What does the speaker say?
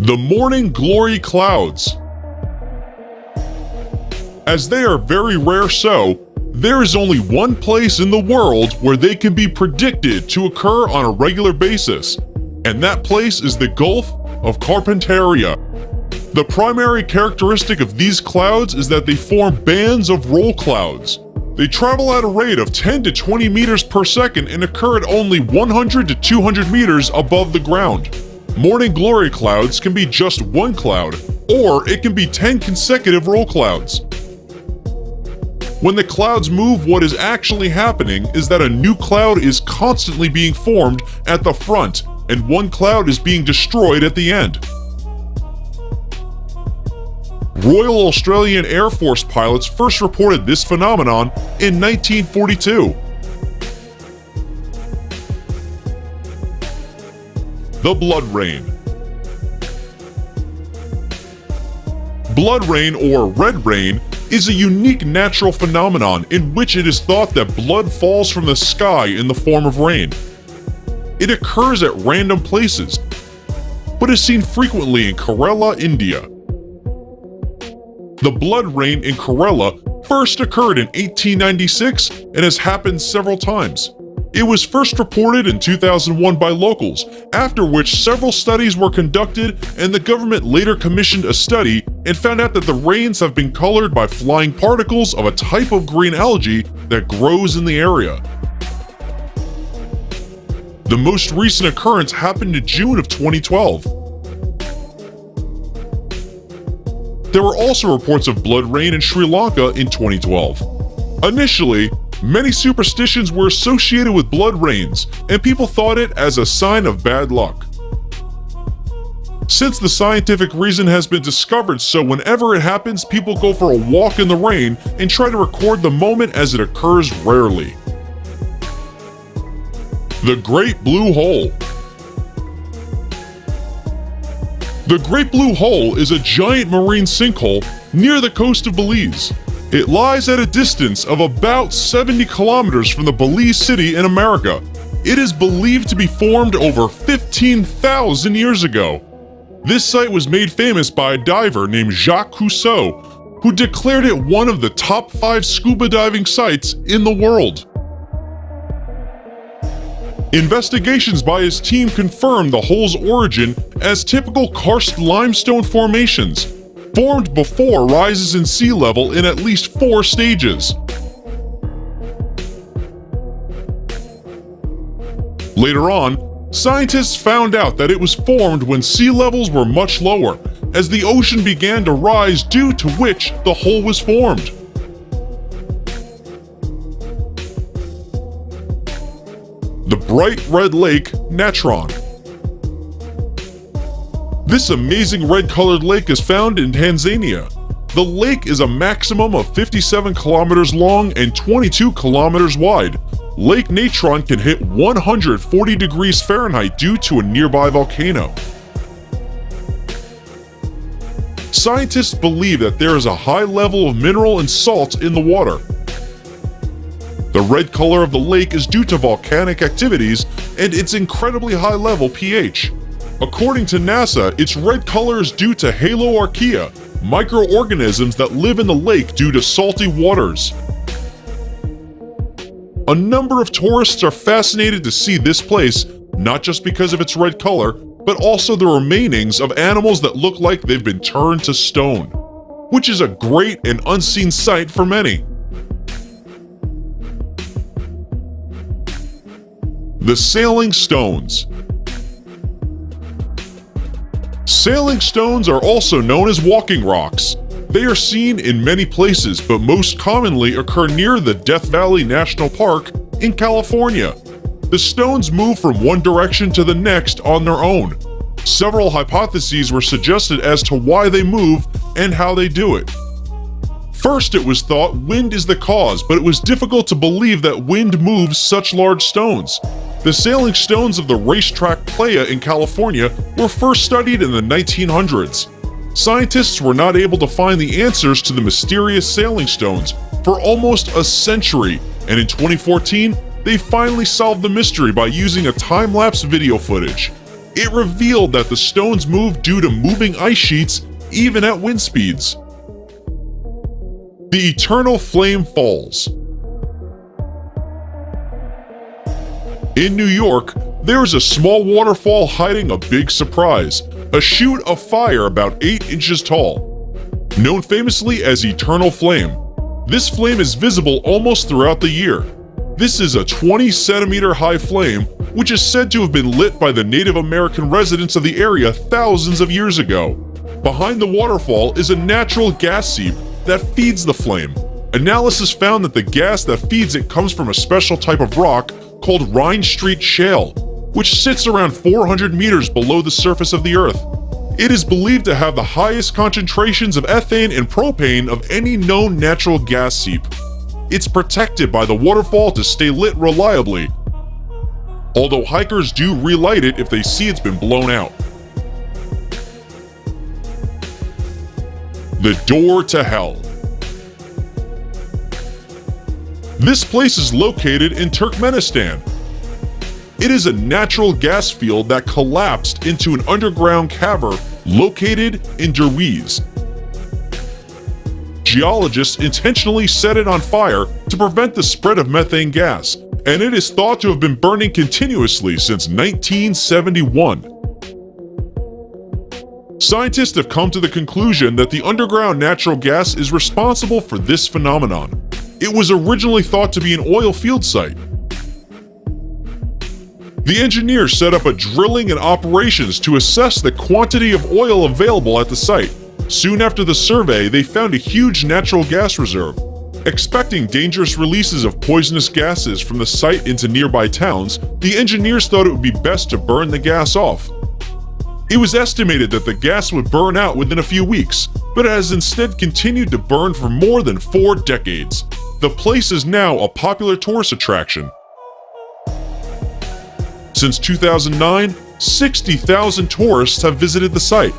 The Morning Glory Clouds. As they are very rare there is only one place in the world where they can be predicted to occur on a regular basis, and that place is the Gulf of Carpentaria. The primary characteristic of these clouds is that they form bands of roll clouds. They travel at a rate of 10 to 20 meters per second and occur at only 100 to 200 meters above the ground. Morning glory clouds can be just one cloud, or it can be 10 consecutive roll clouds. When the clouds move, what is actually happening is that a new cloud is constantly being formed at the front, and one cloud is being destroyed at the end. Royal Australian Air Force pilots first reported this phenomenon in 1942. The blood rain. Blood rain, or red rain, is a unique natural phenomenon in which it is thought that blood falls from the sky in the form of rain. It occurs at random places, but is seen frequently in Kerala, India. The blood rain in Kerala first occurred in 1896 and has happened several times. It was first reported in 2001 by locals, after which several studies were conducted, and the government later commissioned a study and found out that the rains have been colored by flying particles of a type of green algae that grows in the area. The most recent occurrence happened in June of 2012. There were also reports of blood rain in Sri Lanka in 2012. Initially, many superstitions were associated with blood rains, and people thought it as a sign of bad luck. Since the scientific reason has been discovered, so whenever it happens, people go for a walk in the rain and try to record the moment as it occurs rarely. The Great Blue Hole. The Great Blue Hole is a giant marine sinkhole near the coast of Belize. It lies at a distance of about 70 kilometers from the Belize city in America. It is believed to be formed over 15,000 years ago. This site was made famous by a diver named Jacques Cousteau, who declared it one of the top 5 scuba diving sites in the world. Investigations by his team confirmed the hole's origin as typical karst limestone formations, formed before rises in sea level in at least 4 stages. Later on, scientists found out that it was formed when sea levels were much lower, as the ocean began to rise, due to which the hole was formed. The Bright Red Lake, Natron. This amazing red-colored lake is found in Tanzania. The lake is a maximum of 57 kilometers long and 22 kilometers wide. Lake Natron can hit 140 degrees Fahrenheit due to a nearby volcano. Scientists believe that there is a high level of mineral and salt in the water. The red color of the lake is due to volcanic activities and its incredibly high level pH. According to NASA, its red color is due to haloarchaea, microorganisms that live in the lake due to salty waters. A number of tourists are fascinated to see this place, not just because of its red color, but also the remainings of animals that look like they've been turned to stone, which is a great and unseen sight for many. The Sailing Stones. Sailing stones are also known as walking rocks. They are seen in many places, but most commonly occur near the Death Valley National Park in California. The stones move from one direction to the next on their own. Several hypotheses were suggested as to why they move and how they do it. First, it was thought wind is the cause, but it was difficult to believe that wind moves such large stones. The sailing stones of the racetrack Playa in California were first studied in the 1900s. Scientists were not able to find the answers to the mysterious sailing stones for almost a century, and in 2014, they finally solved the mystery by using a time-lapse video footage. It revealed that the stones moved due to moving ice sheets even at wind speeds. The Eternal Flame Falls. In New York, there is a small waterfall hiding a big surprise, a chute of fire about 8 inches tall. Known famously as Eternal Flame, this flame is visible almost throughout the year. This is a 20-centimeter high flame, which is said to have been lit by the Native American residents of the area thousands of years ago. Behind the waterfall is a natural gas seep that feeds the flame. Analysis found that the gas that feeds it comes from a special type of rock called Rhine Street Shale, which sits around 400 meters below the surface of the Earth. It is believed to have the highest concentrations of ethane and propane of any known natural gas seep. It's protected by the waterfall to stay lit reliably, although hikers do relight it if they see it's been blown out. The Door to Hell. This place is located in Turkmenistan. It is a natural gas field that collapsed into an underground cavern located in Derwiz. Geologists intentionally set it on fire to prevent the spread of methane gas, and it is thought to have been burning continuously since 1971. Scientists have come to the conclusion that the underground natural gas is responsible for this phenomenon. It was originally thought to be an oil field site. The engineers set up a drilling and operations to assess the quantity of oil available at the site. Soon after the survey, they found a huge natural gas reserve. Expecting dangerous releases of poisonous gases from the site into nearby towns, the engineers thought it would be best to burn the gas off. It was estimated that the gas would burn out within a few weeks, but it has instead continued to burn for more than 4 decades. The place is now a popular tourist attraction. Since 2009, 60,000 tourists have visited the site,